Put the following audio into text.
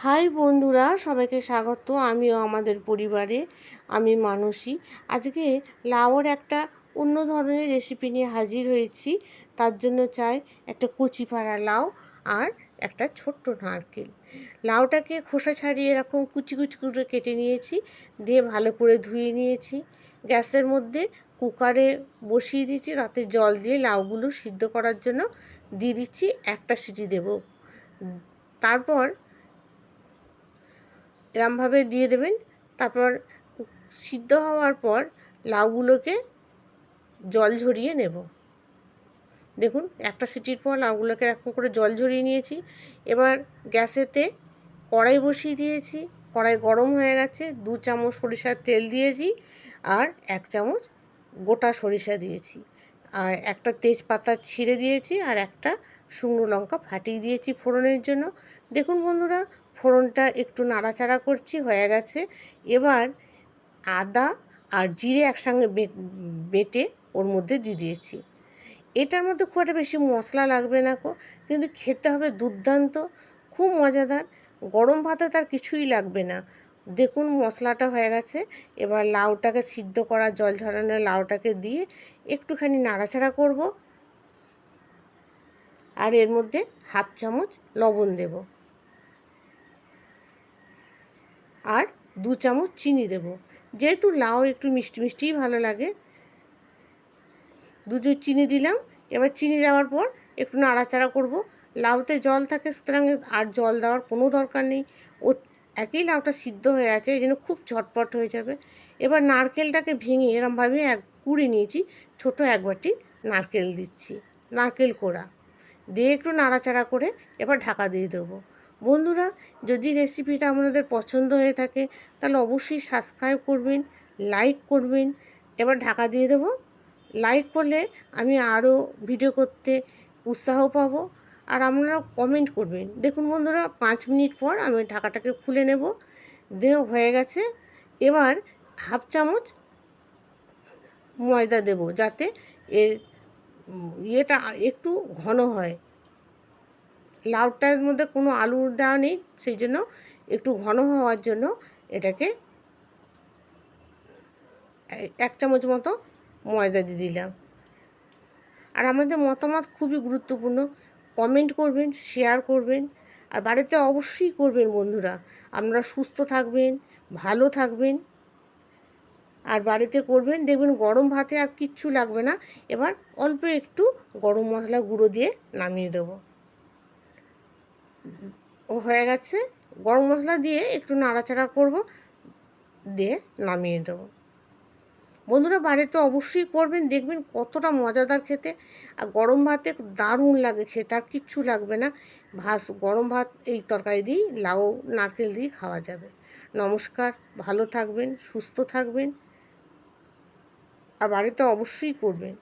High বন্ধুরা, সবাইকে স্বাগত। আমিও আমাদের পরিবারে আমি মানসী। আজকে লাউয়ের একটা অন্য ধরনের রেসিপি নিয়ে হাজির হয়েছি। তার জন্য চাই একটা কচি পাড়া লাউ আর একটা ছোট্ট নারকেল। লাউটাকে খোসা ছাড়িয়ে এরকম কুচি কুচি করে কেটে নিয়েছি, দিয়ে ভালো করে ধুয়ে নিয়েছি। গ্যাসের মধ্যে কুকারে বসিয়ে দিয়েছি, তাতে জল দিয়ে লাউগুলো সিদ্ধ করার জন্য দিয়ে দিচ্ছি। একটা সিটি দেব, তারপর এরমভাবে দিয়ে দেবেন। তারপর সিদ্ধ হওয়ার পর লাউগুলোকে জল ঝরিয়ে নেব। দেখুন, একটা সিটির পর লাউগুলোকে এরকম করে জল ঝরিয়ে নিয়েছি। এবার গ্যাসেতে কড়াই বসিয়ে দিয়েছি। কড়াই গরম হয়ে গেছে। 2 চামচ সরিষার তেল দিয়েছি আর 1 চামচ গোটা সরিষা দিয়েছি, আর একটা তেজপাতা ছিঁড়ে দিয়েছি, আর একটা শুকনো লঙ্কা ফাটিয়ে দিয়েছি ফোড়নের জন্য। দেখুন বন্ধুরা, ফোড়নটা একটু নাড়াচাড়া করছি, হয়ে গেছে। এবার আদা আর জিরে একসঙ্গে বেটে ওর মধ্যে দিয়ে দিয়েছি। এটার মধ্যে খুব একটা বেশি মশলা লাগবে না, কিন্তু খেতে হবে দুর্দান্ত, খুব মজাদার। গরম ভাতে তার কিছুই লাগবে না। দেখুন মশলাটা হয়ে গেছে। এবার লাউটাকে সিদ্ধ করা জল ঝরানো লাউটাকে দিয়ে একটুখানি নাড়াচাড়া করব, আর এর মধ্যে 1/2 চামচ লবণ দেব আর 2 চামচ চিনি দেব। যেহেতু লাউ একটু মিষ্টি মিষ্টিই ভালো লাগে, 2 চামচ চিনি দিলাম। এবার চিনি দেওয়ার পর একটু নাড়াচাড়া করব। লাউতে জল থাকে, সুতরাং আর জল দেওয়ার কোনো দরকার নেই। ও একই লাউটা সিদ্ধ হয়ে আছে, এই জন্য খুব চটপট হয়ে যাবে। এবার নারকেলটাকে ভেঙে এরমভাবে কুড়ে নিয়েছি, ছোট 1 বাটি নারকেল দিচ্ছি, নারকেল কোড়া দিয়ে একটু নাড়াচাড়া করে এবার ঢাকা দিয়ে দেবো। বন্ধুরা, যদি রেসিপিটা আপনাদের পছন্দ হয়ে থাকে তাহলে অবশ্যই সাবস্ক্রাইব করবেন, লাইক করবেন। এবার ঢাকা দিয়ে দেবো। লাইক করলে আমি আরও ভিডিও করতে উৎসাহ পাবো, আর আপনারা কমেন্ট করবেন। দেখুন বন্ধুরা, 5 মিনিট পর আমি ঢাকাটাকে খুলে নেব। দেহ হয়ে গেছে। এবার 1/2 চামচ ময়দা দেব, যাতে এর ইয়েটা একটু ঘন হয়। লাউটার মধ্যে কোনো আলু দেওয়া নেই, সেই জন্য একটু ঘন হওয়ার জন্য এটাকে 1 চামচ মতো ময়দা দিয়ে দিলাম। আর আমাদের মতামত খুবই গুরুত্বপূর্ণ। কমেন্ট করবেন, শেয়ার করবেন, আর বাড়িতে অবশ্যই করবেন বন্ধুরা। আপনারা সুস্থ থাকবেন, ভালো থাকবেন, আর বাড়িতে করবেন, দেখবেন গরম ভাতে আর কিচ্ছু লাগবে না। এবার অল্প একটু গরম মশলা গুঁড়ো দিয়ে নামিয়ে দেবো। ও হয়ে গেছে। গরম মশলা দিয়ে একটু নাড়াচাড়া করব, দিয়ে নামিয়ে দেবো। বন্ধুরা, বাড়িতে অবশ্যই করবেন, দেখবেন কতটা মজাদার খেতে। আর গরম ভাতে দারুণ লাগে খেতে, আর কিচ্ছু লাগবে না। গরম ভাত এই তরকারি দিয়েই, লাউ নারকেল দিয়ে খাওয়া যাবে। নমস্কার, ভালো থাকবেন, সুস্থ থাকবেন, আর বাড়িতে অবশ্যই করবেন।